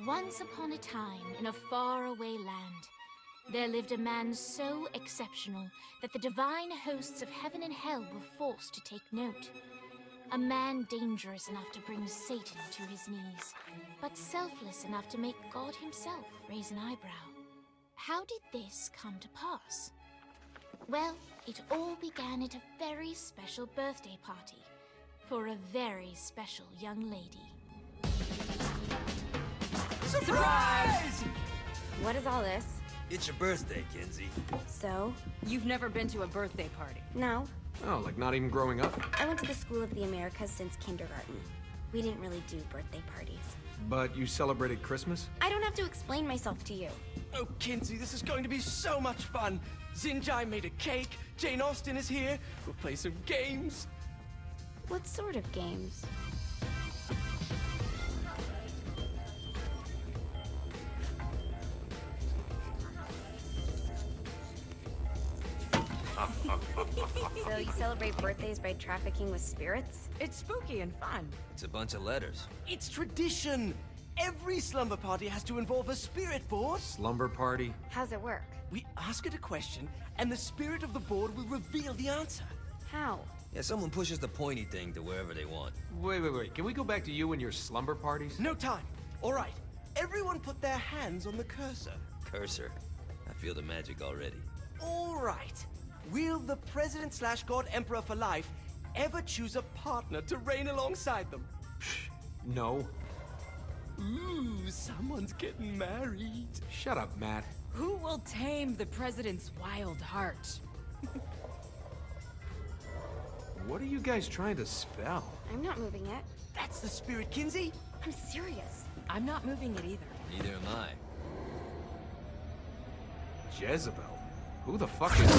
Once upon a time, in a faraway land, there lived a man so exceptional that the divine hosts of heaven and hell were forced to take note. A man dangerous enough to bring Satan to his knees, but selfless enough to make God himself raise an eyebrow. How did this come to pass? Well, it all began at a very special birthday party for a very special young lady. Surprise! What is all this? It's your birthday, Kinsey. So? You've never been to a birthday party? No. Oh, like not even growing up? I went to the School of the Americas since kindergarten. We didn't really do birthday parties. But you celebrated Christmas? I don't have to explain myself to you. Oh, Kinsey, this is going to be so much fun. Xinjai made a cake, Jane Austen is here, we'll play some games. What sort of games? So you celebrate birthdays by trafficking with spirits? It's spooky and fun. It's a bunch of letters. It's tradition. Every slumber party has to involve a spirit board. Slumber party? How's it work? We ask it a question, and the spirit of the board will reveal the answer. How? Yeah, someone pushes the pointy thing to wherever they want. Wait. Can we go back to you and your slumber parties? No time. All right. Everyone put their hands on the cursor. Cursor. I feel the magic already. All right. Will the President/God Emperor for life ever choose a partner to reign alongside them? No. Ooh, someone's getting married. Shut up, Matt. Who will tame the president's wild heart? What are you guys trying to spell? I'm not moving it. That's the spirit, Kinsey. I'm serious. I'm not moving it either. Neither am I. Jezebel? Who the fuck is...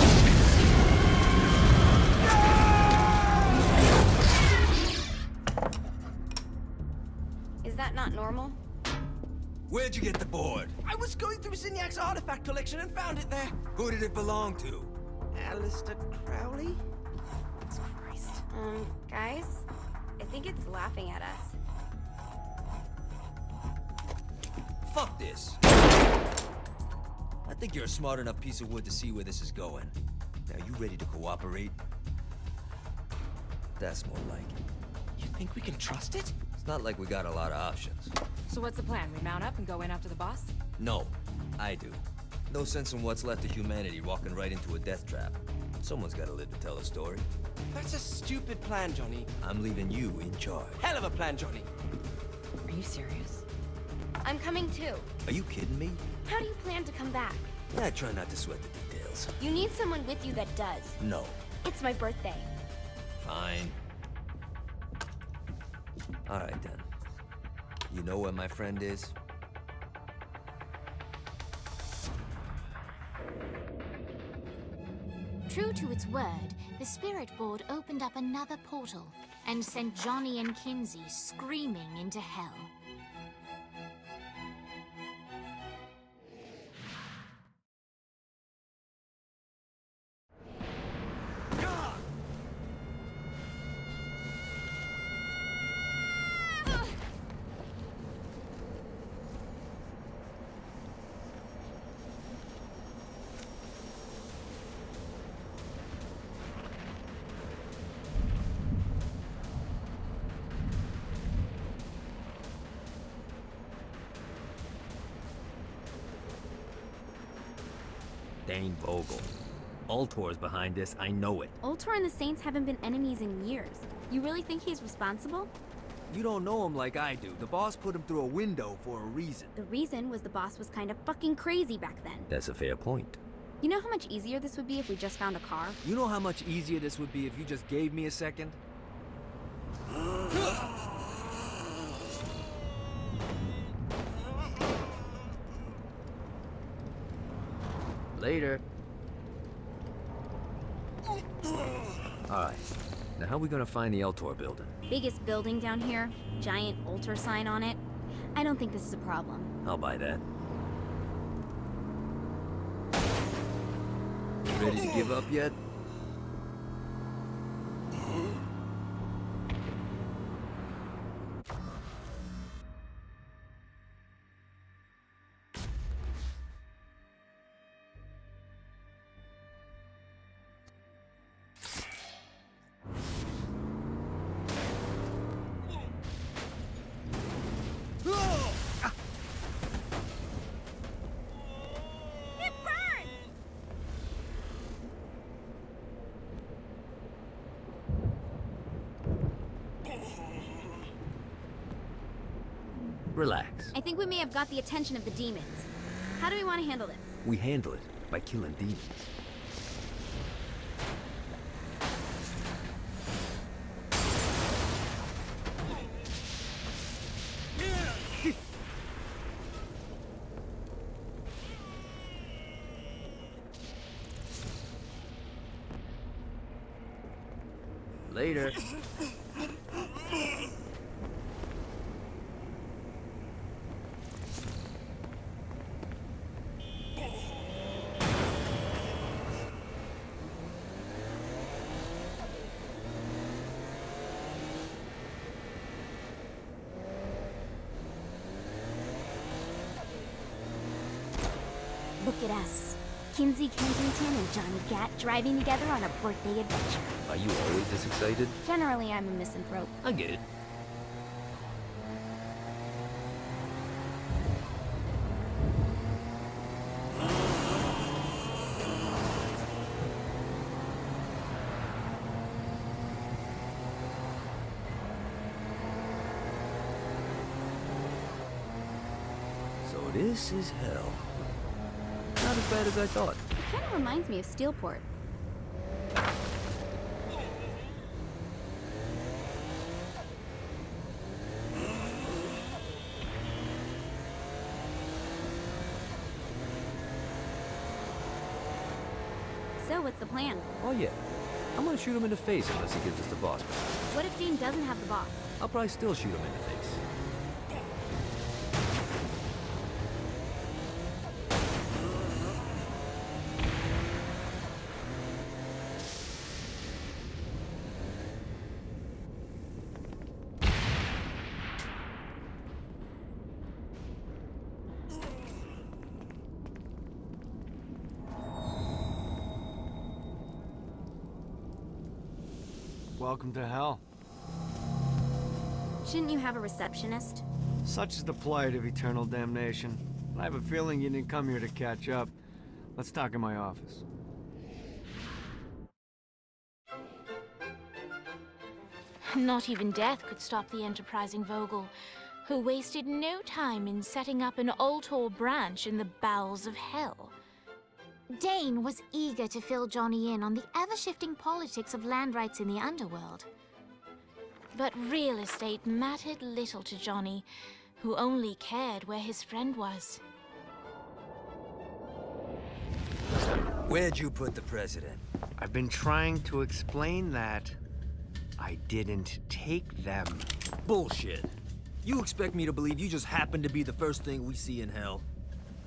Is that not normal? Where'd you get the board? I was going through Zinniac's artifact collection and found it there. Who did it belong to? Aleister Crowley? Christ. Guys? I think it's laughing at us. Fuck this. I think you're a smart enough piece of wood to see where this is going. Now, you ready to cooperate? That's more like it. You think we can trust it? It's not like we got a lot of options. So what's the plan? We mount up and go in after the boss? No, I do. No sense in what's left of humanity walking right into a death trap. Someone's gotta live to tell a story. That's a stupid plan, Johnny. I'm leaving you in charge. Hell of a plan, Johnny. Are you serious? I'm coming too. Are you kidding me? How do you plan to come back? I try not to sweat the details. You need someone with you that does. No. It's my birthday. Fine. Alright then. You know where my friend is? True to its word, the spirit board opened up another portal and sent Johnny and Kinsey screaming into hell. Dane Vogel. Ultor's behind this, I know it. Ultor and the Saints haven't been enemies in years. You really think he's responsible? You don't know him like I do. The boss put him through a window for a reason. The reason was the boss was kind of fucking crazy back then. That's a fair point. You know how much easier this would be if we just found a car? You know how much easier this would be if you just gave me a second? Later. Alright. Now how How are we gonna find the Eltor building? Biggest building down here, giant altar sign on it. I don't think this is a problem. I'll buy that. Ready to give up yet? Relax. I think we may have got the attention of the demons. How do we want to handle this? We handle it by killing demons. Later. Look at us. Kinsey Kensington and Johnny Gat driving together on a birthday adventure. Are you always this excited? Generally, I'm a misanthrope. I get it. So this is hell. Not as bad as I thought. It kind of reminds me of Steelport. So, what's the plan? Oh yeah. I'm gonna shoot him in the face unless he gives us the boss back. What if Dean doesn't have the boss? I'll probably still shoot him in the face. Welcome to hell. Shouldn't you have a receptionist? Such is the plight of eternal damnation. I have a feeling you didn't come here to catch up. Let's talk in my office. Not even death could stop the enterprising Vogel, who wasted no time in setting up an Ultor branch in the bowels of hell. Dane was eager to fill Johnny in on the ever-shifting politics of land rights in the underworld. But real estate mattered little to Johnny, who only cared where his friend was. Where'd you put the president? I've been trying to explain that. I didn't take them. Bullshit. You expect me to believe you just happened to be the first thing we see in hell?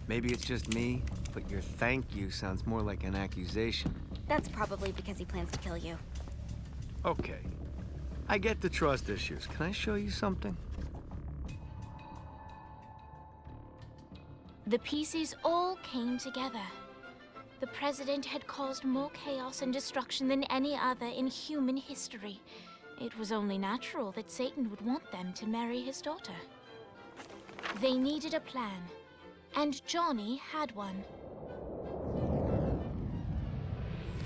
Maybe it's just me, but your thank you sounds more like an accusation. That's probably because he plans to kill you. Okay. I get the trust issues. Can I show you something? The pieces all came together. The president had caused more chaos and destruction than any other in human history. It was only natural that Satan would want them to marry his daughter. They needed a plan, and Johnny had one.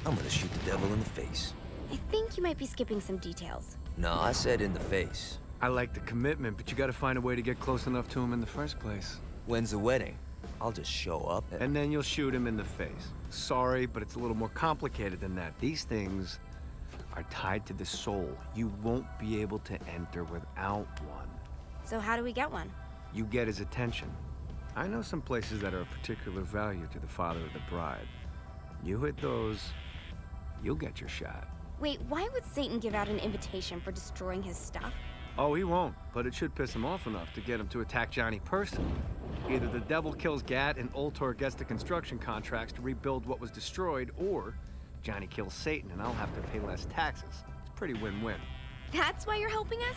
I'm gonna shoot the devil in the face. I think you might be skipping some details. No, I said in the face. I like the commitment, but you gotta find a way to get close enough to him in the first place. When's the wedding? I'll just show up And then you'll shoot him in the face. Sorry, but it's a little more complicated than that. These things are tied to the soul. You won't be able to enter without one. So how do we get one? You get his attention. I know some places that are of particular value to the father of the bride. You hit those, you'll get your shot. Wait, why would Satan give out an invitation for destroying his stuff? Oh, he won't, but it should piss him off enough to get him to attack Johnny personally. Either the devil kills Gat and Ultor gets the construction contracts to rebuild what was destroyed, or Johnny kills Satan and I'll have to pay less taxes. It's pretty win-win. That's why you're helping us?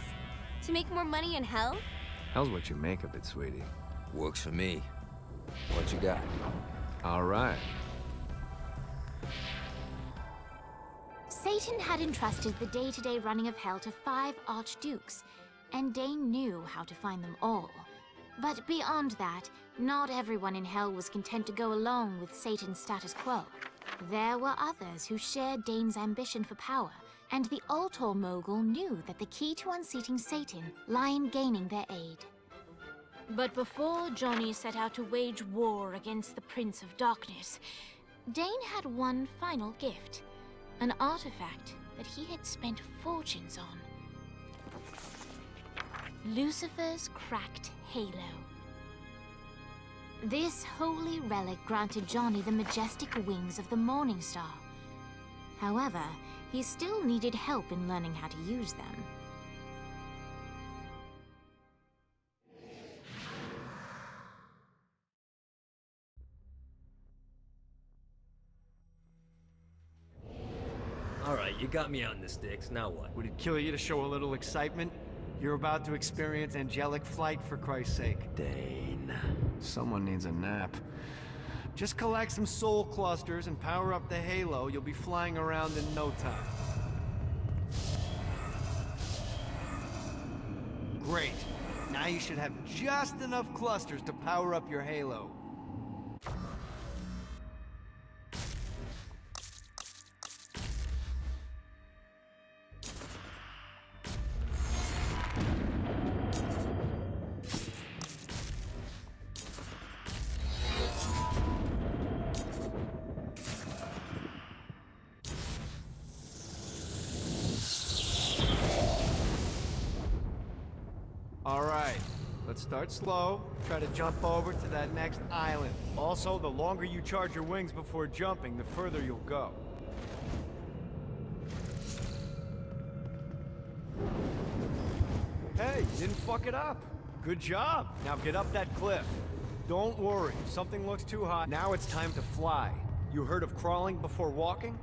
To make more money in hell? Hell's what you make of it, sweetie. Works for me. What you got? All right. Satan had entrusted the day-to-day running of Hell to 5 archdukes, and Dane knew how to find them all. But beyond that, not everyone in Hell was content to go along with Satan's status quo. There were others who shared Dane's ambition for power, and the Ultor mogul knew that the key to unseating Satan lay in gaining their aid. But before Johnny set out to wage war against the Prince of Darkness, Dane had one final gift. An artifact that he had spent fortunes on. Lucifer's cracked halo. This holy relic granted Johnny the majestic wings of the Morning Star. However, he still needed help in learning how to use them. Alright, you got me out in the sticks, now what? Would it kill you to show a little excitement? You're about to experience angelic flight, for Christ's sake. Dane. Someone needs a nap. Just collect some soul clusters and power up the halo. You'll be flying around in no time. Great. Now you should have just enough clusters to power up your halo. Let's start slow. Try to jump over to that next island. Also, the longer you charge your wings before jumping, the further you'll go. Hey, you didn't fuck it up. Good job. Now get up that cliff. Don't worry, if something looks too high, now it's time to fly. You heard of crawling before walking?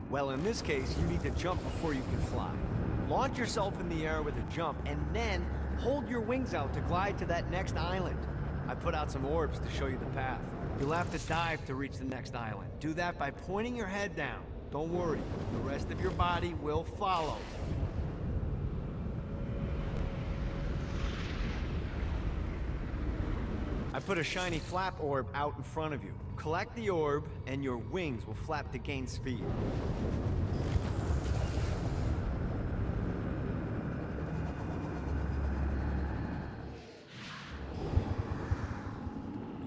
Well, in this case, you need to jump before you can fly. Launch yourself in the air with a jump, and then hold your wings out to glide to that next island. I put out some orbs to show you the path. You'll have to dive to reach the next island. Do that by pointing your head down. Don't worry, the rest of your body will follow. I put a shiny flap orb out in front of you. Collect the orb, and your wings will flap to gain speed.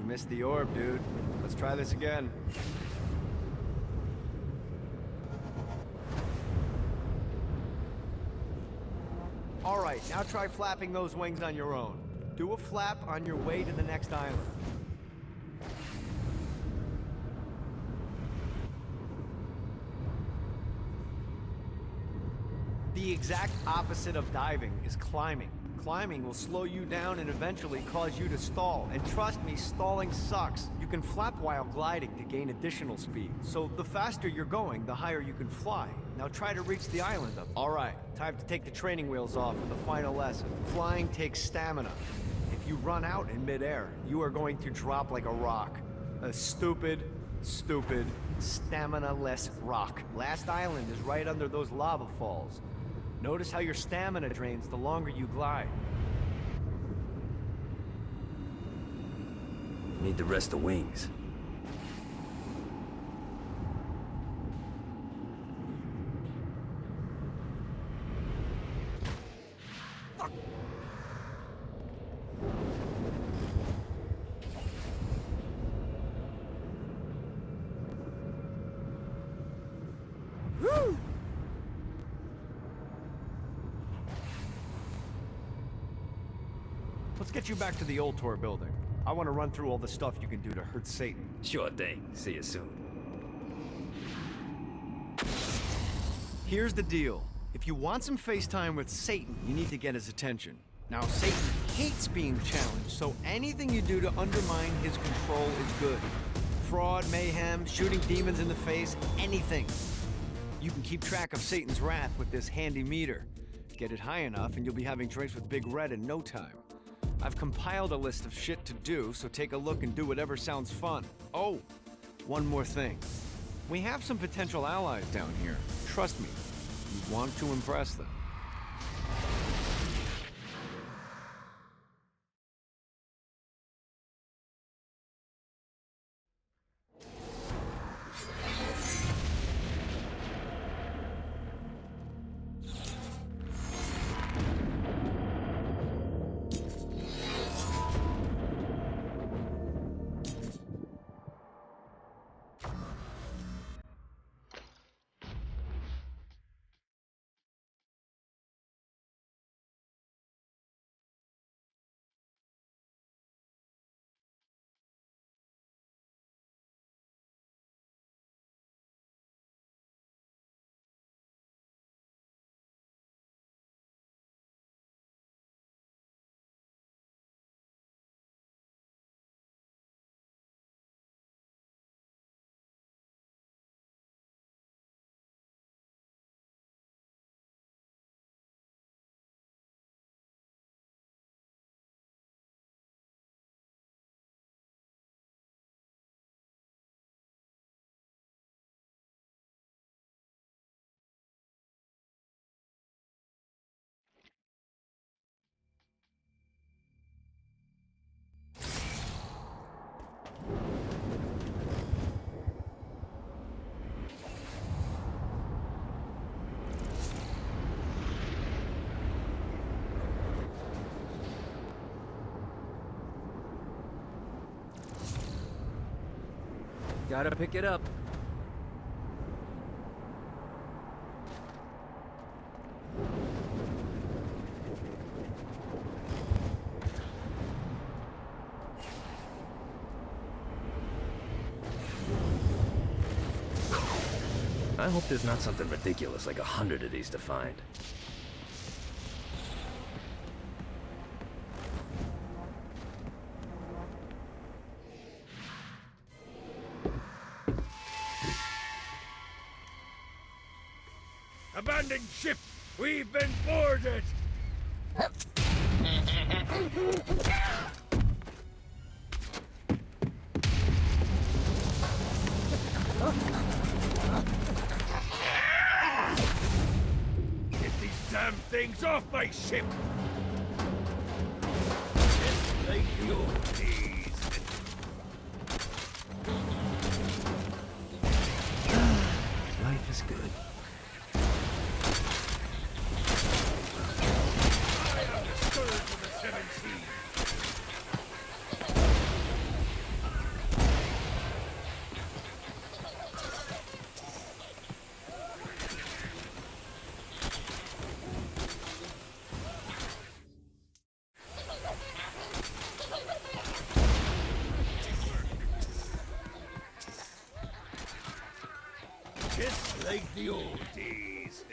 Missed the orb, dude. Let's try this again. All right, now try flapping those wings on your own. Do a flap on your way to the next island. The exact opposite of diving is climbing. Climbing will slow you down and eventually cause you to stall. And trust me, stalling sucks. You can flap while gliding to gain additional speed. So the faster you're going, the higher you can fly. Now try to reach the island up. All right, time to take the training wheels off for the final lesson. Flying takes stamina. If you run out in midair, you are going to drop like a rock. A stupid, stamina-less rock. Last island is right under those lava falls. Notice how your stamina drains the longer you glide. Need to rest the wings. Woo! Let's get you back to the Ultor building. I want to run through all the stuff you can do to hurt Satan. Sure thing. See you soon. Here's the deal. If you want some FaceTime with Satan, you need to get his attention. Now, Satan hates being challenged, so anything you do to undermine his control is good. Fraud, mayhem, shooting demons in the face, anything. You can keep track of Satan's wrath with this handy meter. Get it high enough and you'll be having drinks with Big Red in no time. I've compiled a list of shit to do, so take a look and do whatever sounds fun. Oh, one more thing. We have some potential allies down here. Trust me, you want to impress them. Gotta pick it up. I hope there's not something ridiculous like 100 of these to find. Abandoned ship! We've been boarded! Get these damn things off my ship! Just like the old days. Life is good. Just like the old days.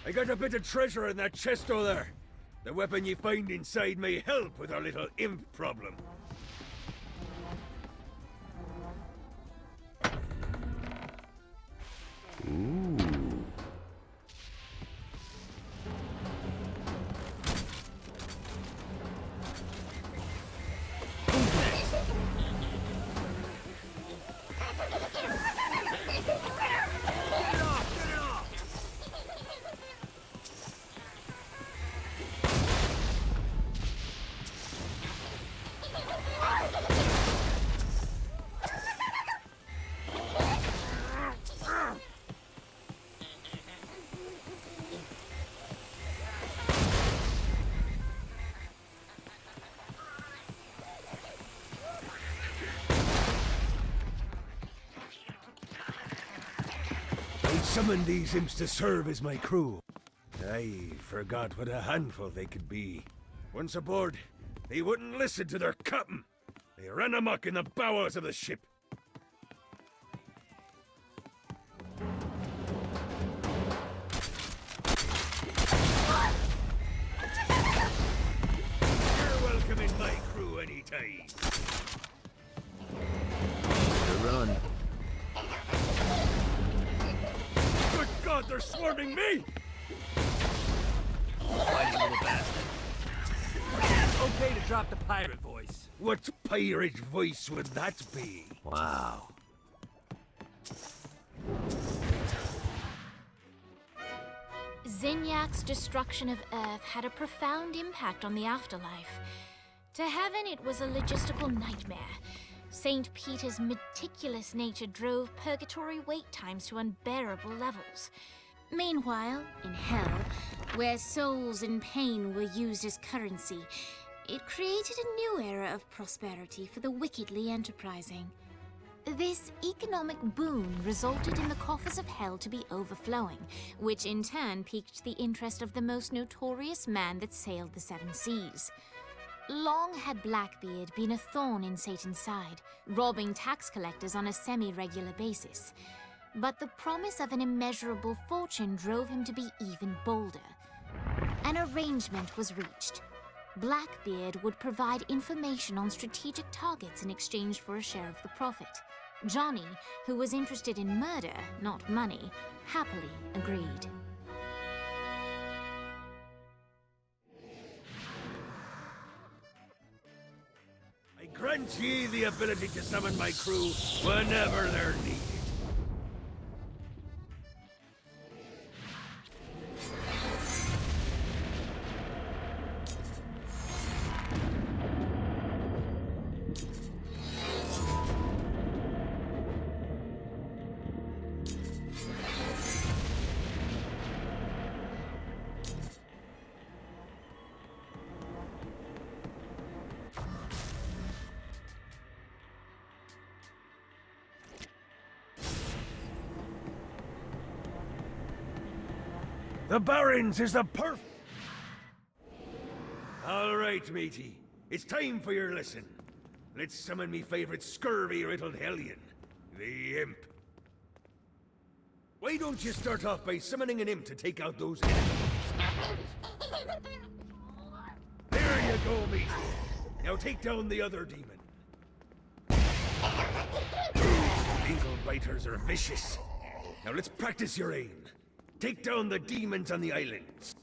I got a bit of treasure in that chest over there. The weapon you find inside may help with our little imp problem. summoned these imps to serve as my crew. I forgot what a handful they could be. Once aboard, they wouldn't listen to their captain. They ran amok in the bowels of the ship. You're welcome in my crew anytime. Run. Good God, they're swarming me! Fighty little bastard. Okay to drop the pirate voice. What pirate voice would that be? Wow. Zinyak's destruction of Earth had a profound impact on the afterlife. To heaven, it was a logistical nightmare. St. Peter's meticulous nature drove purgatory wait times to unbearable levels. Meanwhile, in hell, where souls in pain were used as currency, it created a new era of prosperity for the wickedly enterprising. This economic boon resulted in the coffers of hell to be overflowing, which in turn piqued the interest of the most notorious man that sailed the seven seas. Long had Blackbeard been a thorn in Satan's side, robbing tax collectors on a semi-regular basis. But the promise of an immeasurable fortune drove him to be even bolder. An arrangement was reached. Blackbeard would provide information on strategic targets in exchange for a share of the profit. Johnny, who was interested in murder, not money, happily agreed. I grant ye the ability to summon my crew whenever they're needed. The Barrens is the All right, matey. It's time for your lesson. Let's summon me favorite scurvy-riddled hellion, the Imp. Why don't you start off by summoning an imp to take out those enemies? There you go, matey. Now take down the other demon. Eagle biters are vicious. Now let's practice your aim. Take down the demons on the islands.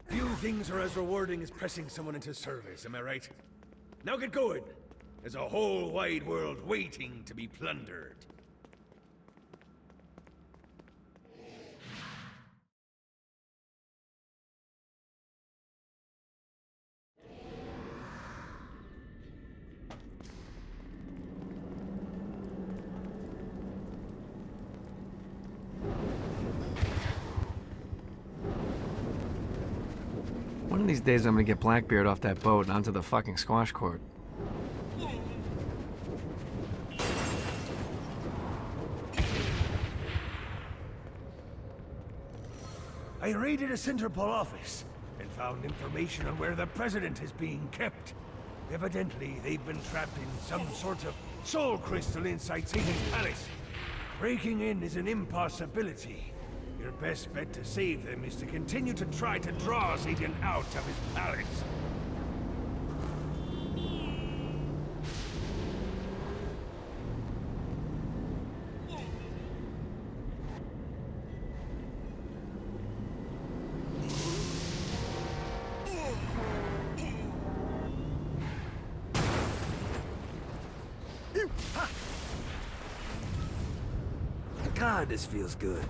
Few things are as rewarding as pressing someone into service, am I right? Now get going. There's a whole wide world waiting to be plundered. One of these days I'm gonna get Blackbeard off that boat and onto the fucking squash court. I raided a Centerpol office and found information on where the President is being kept. Evidently, they've been trapped in some sort of soul crystal inside Satan's palace. Breaking in is an impossibility. Your best bet to save them is to continue to try to draw Satan out of his palace. God, this feels good.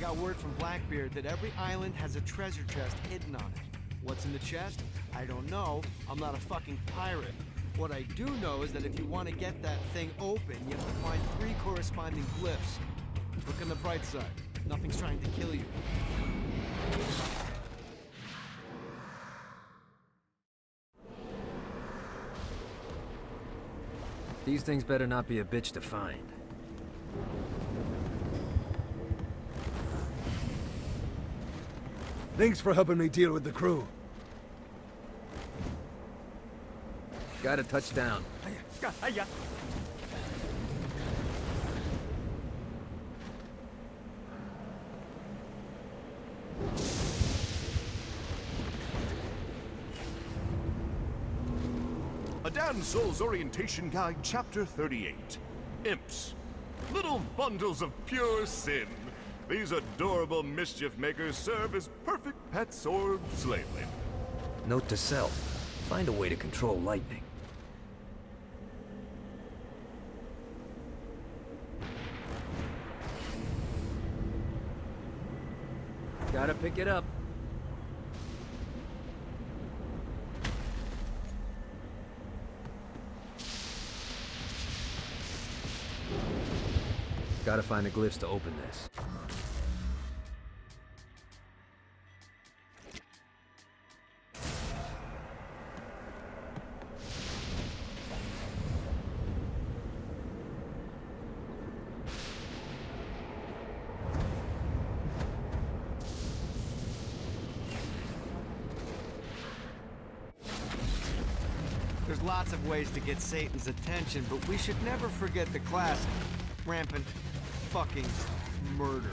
got word from Blackbeard that every island has a treasure chest hidden on it. What's in the chest? I don't know. I'm not a fucking pirate. What I do know is that if you want to get that thing open, you have to find 3 corresponding glyphs. Look on the bright side. Nothing's trying to kill you. These things better not be a bitch to find. Thanks for helping me deal with the crew. Got a touchdown. A Damsel's Orientation Guide, Chapter 38. Imps. Little bundles of pure sin. These adorable mischief makers serve as perfect pets or slave labor. Note to self. Find a way to control lightning. Gotta pick it up. Gotta find the glyphs to open this. There's lots of ways to get Satan's attention, but we should never forget the classic. Rampant fucking murder.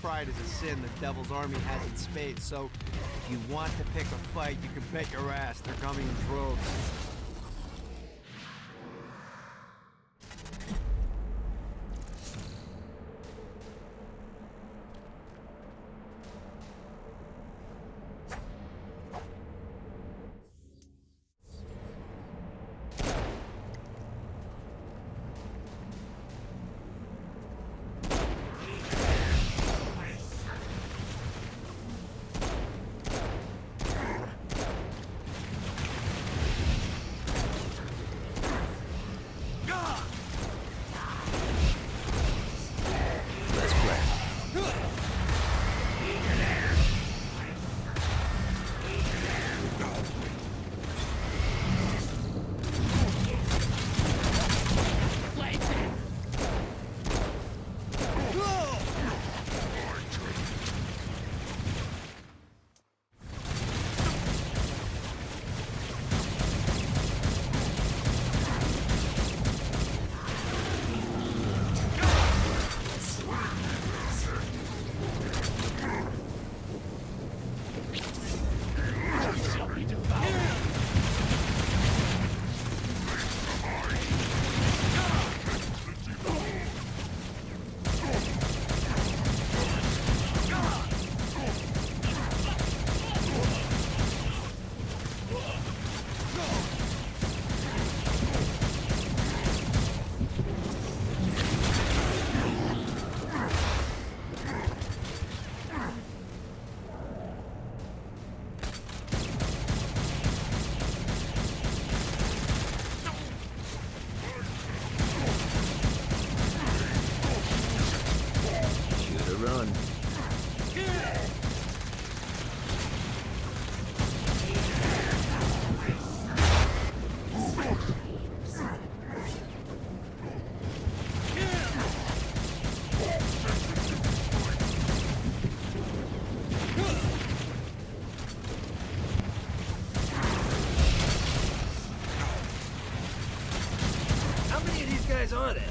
Pride is a sin the Devil's Army has in spades, so if you want to pick a fight, you can bet your ass they're coming in droves. guys are there?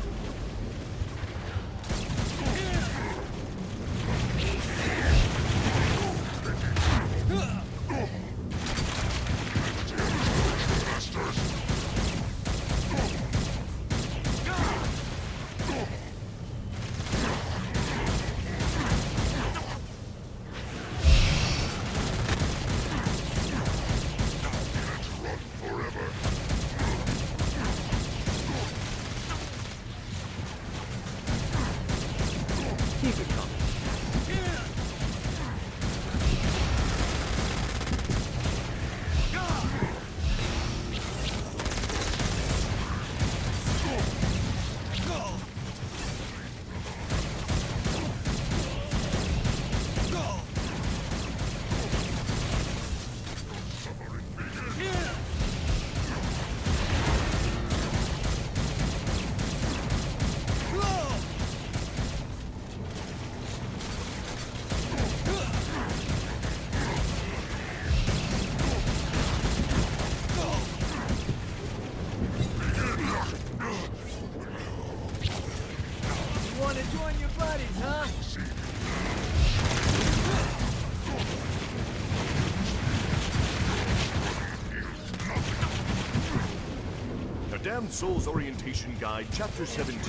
Damned Souls Orientation Guide, Chapter 17,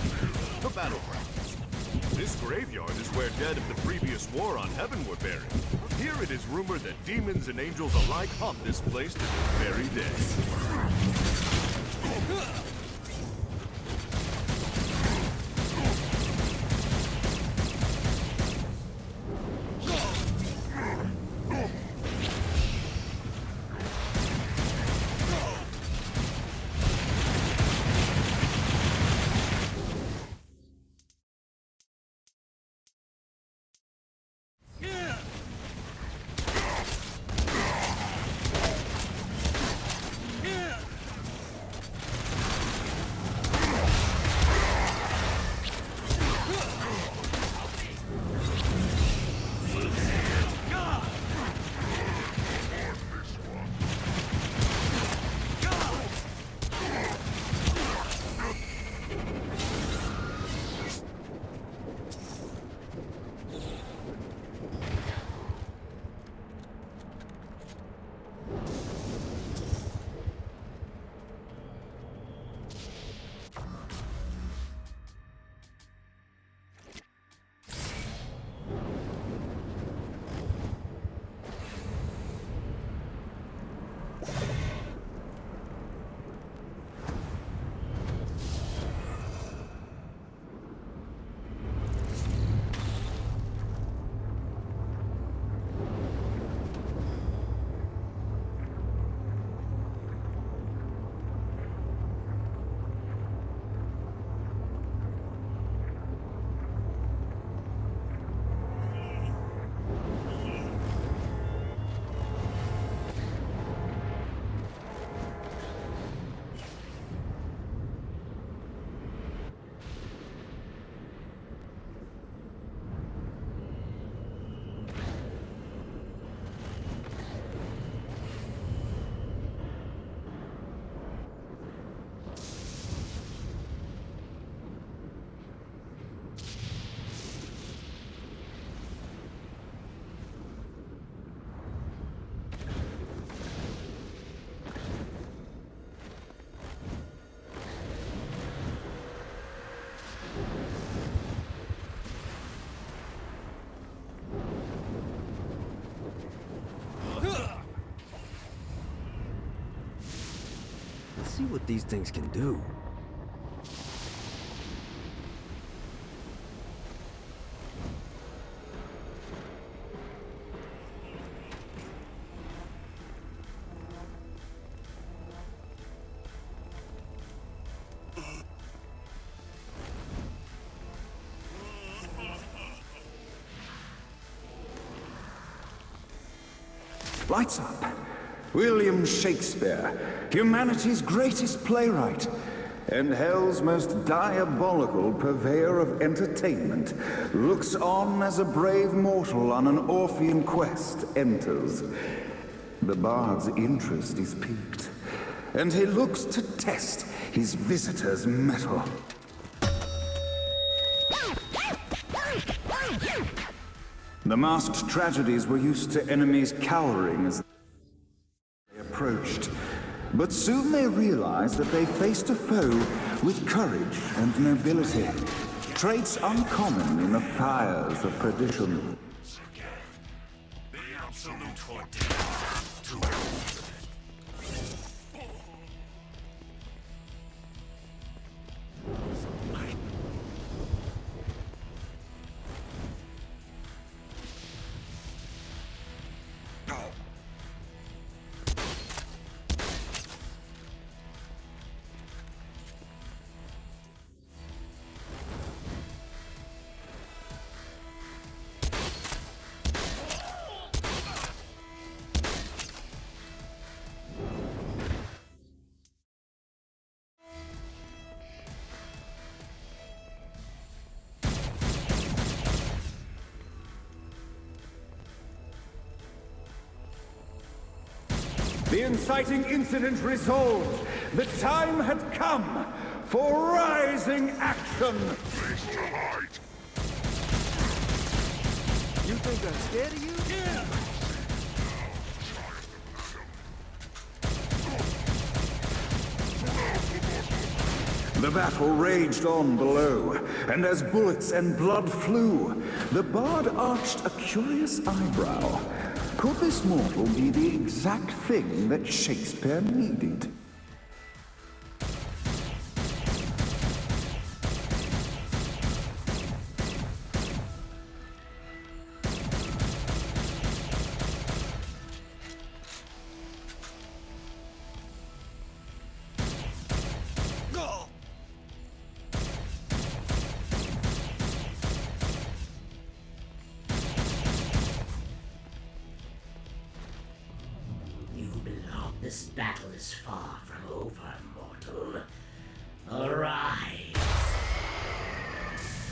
The Battlegrounds. This graveyard is where dead of the previous war on Heaven were buried. Here it is rumored that demons and angels alike haunt this place to this very day. Let's see what these things can do. Lights up. William Shakespeare, humanity's greatest playwright, and hell's most diabolical purveyor of entertainment, looks on as a brave mortal on an Orphean quest enters. The bard's interest is piqued, and he looks to test his visitor's mettle. The masked tragedies were used to enemies cowering as they approached, but soon they realized that they faced a foe with courage and nobility, traits uncommon in the fires of perdition. The absolute for death to The inciting incident resolved. The time had come for rising action. place to hide. You think I'm scared of you? Yeah! The battle raged on below, and as bullets and blood flew, the bard arched a curious eyebrow. Could this mortal be the exact thing that Shakespeare needed? This battle is far from over, mortal. Arise!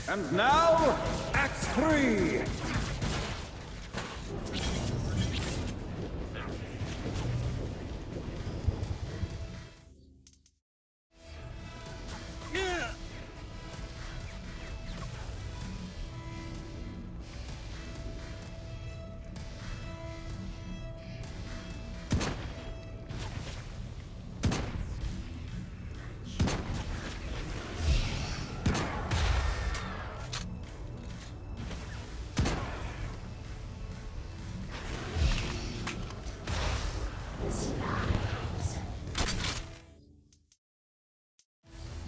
And now, Act 3!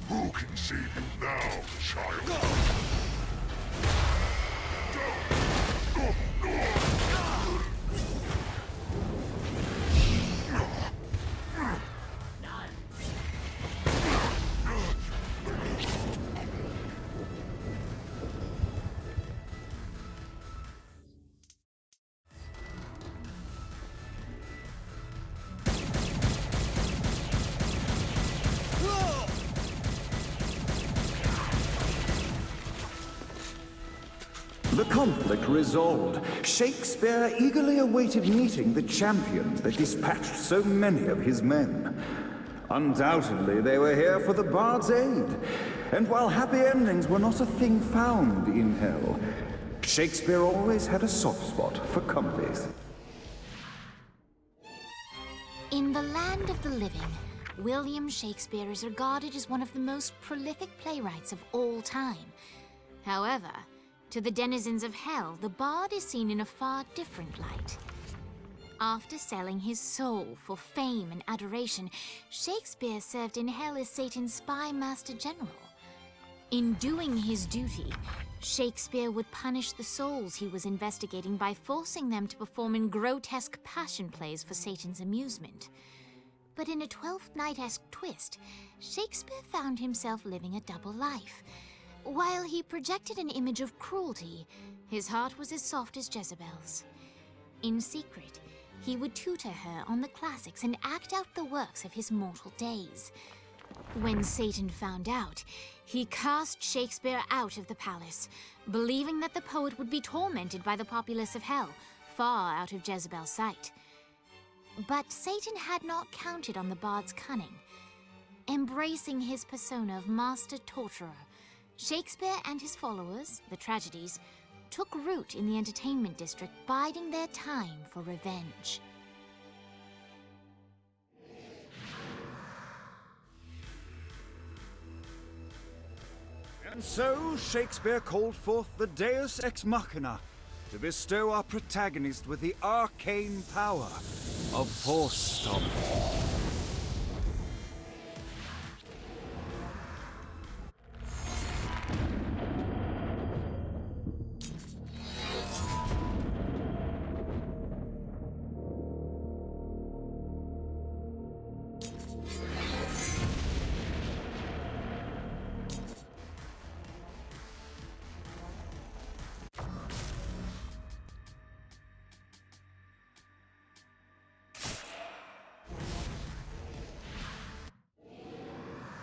Who can save you now, child? The conflict resolved, Shakespeare eagerly awaited meeting the champion that dispatched so many of his men. Undoubtedly, they were here for the bard's aid, and while happy endings were not a thing found in hell, Shakespeare always had a soft spot for comedies. In the land of the living, William Shakespeare is regarded as one of the most prolific playwrights of all time. However, to the denizens of hell, the bard is seen in a far different light. After selling his soul for fame and adoration, Shakespeare served in hell as Satan's spy master general. In doing his duty, Shakespeare would punish the souls he was investigating by forcing them to perform in grotesque passion plays for Satan's amusement. But in a Twelfth Night-esque twist, Shakespeare found himself living a double life. While he projected an image of cruelty, his heart was as soft as Jezebel's. In secret, he would tutor her on the classics and act out the works of his mortal days. When Satan found out, he cast Shakespeare out of the palace, believing that the poet would be tormented by the populace of hell, far out of Jezebel's sight. But Satan had not counted on the bard's cunning. Embracing his persona of master torturer, Shakespeare and his followers, the tragedies, took root in the entertainment district, biding their time for revenge. And so, Shakespeare called forth the Deus Ex Machina to bestow our protagonist with the arcane power of Force Stomp.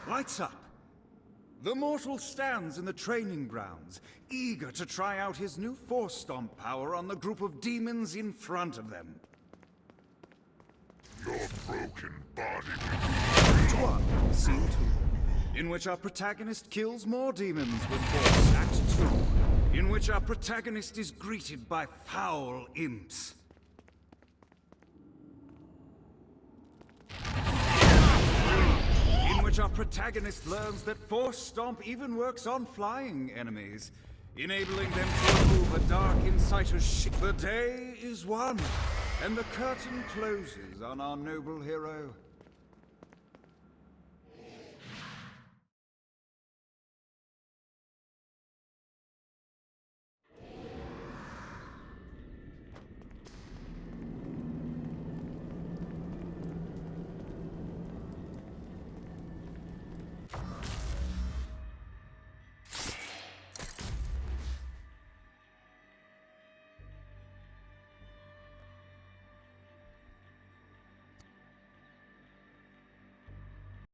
Lights up! The mortal stands in the training grounds, eager to try out his new Force Stomp power on the group of demons in front of them. Your broken body. Act 1, Scene 2, in which our protagonist kills more demons with force. Act 2, in which our protagonist is greeted by foul imps. In which our protagonist learns that Force Stomp even works on flying enemies, enabling them to remove a Dark Inciter's ship. The day is won, and the curtain closes on our noble hero.